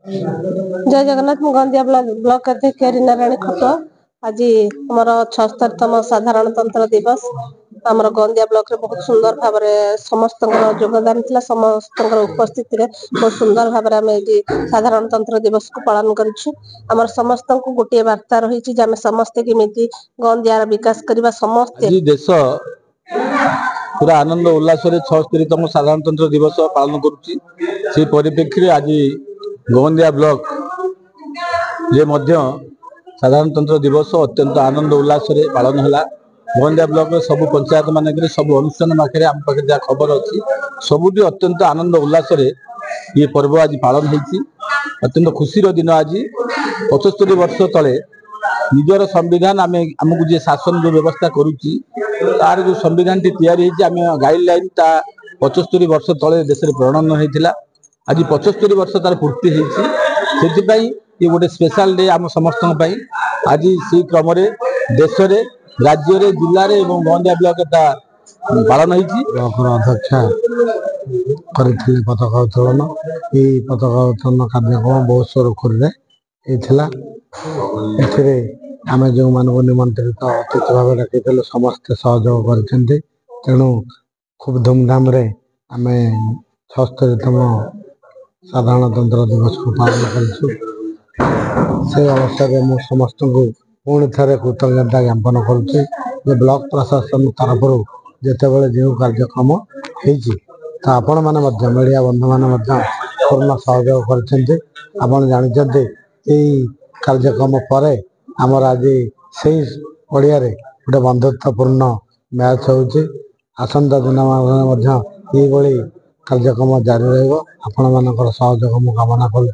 जय जगन्नाथ गंदिया ब्लॉक अध्यक्ष रीना राणी खट आज आमर 76तम साधारणतंत्र दिवस आमर गंदिया ब्लॉक रे बहुत सुंदर भाव समस्त योगदान थिला समस्त उपस्थित रे बहुत सुंदर भाव साधारणतंत्र दिवस को पालन करूँ आमर समस्त को गोटे वार्ता रही समस्ते केमिति गंदिया विकास करबा समस्ते देश पूरा आनंद उल्लास 76तम साधारणतंत्र दिवस पालन करुच्ची से परिप्रेक्षी आज गंदिया ब्लॉक ये साधारणतंत्र दिवस अत्यंत आनंद उल्लास पालन है। गंदिया ब्लॉक सब पंचायत मानक सब अनुष्ठान पाखे आम पाखे जहाँ खबर अच्छी सबुठ अत्यंत आनंद उल्लास ये पर्व आज पालन होती अत्यंत खुशी दिन आज 75 वर्ष तले निजर संविधान आमको जी शासन जो व्यवस्था करुच्ची तार जो संविधान टी तैयारी गाइडलाइन 75 वर्ष तले देश में प्रणयन होता आज 75 वर्ष तार पूर्ति होती ये गोटे स्पेशल डे आम समस्त आज से क्रम देश राज्य जिले में गंदिया ब्लॉक पालन अध्यक्ष कर पताका उत्तोलन ये पताका उत्तोलन कार्यक्रम बहुत सुरखुरी आम जो मान निमंत्रित अतिथि भाव डाक समस्ते सहयोग कर तेणु खूब धूमधाम आम 76तम साधारणतंत्र दिवस को पालन कर अवसर में मुझे समस्त को पुणी थे कृतज्ञता ज्ञापन करुच्ची ब्लॉक प्रशासन तरफ जिते बड़े जो कार्यक्रम होपण मैंने मीडिया बंधु मैंने पूर्ण सहयोग कर जानते कार्यक्रम पर आमर आज से पड़िया गोटे बंधुत्वपूर्ण मैच होती आसंता दिन ये कार्यक्रम जारी रहा सहयोग कामना कर।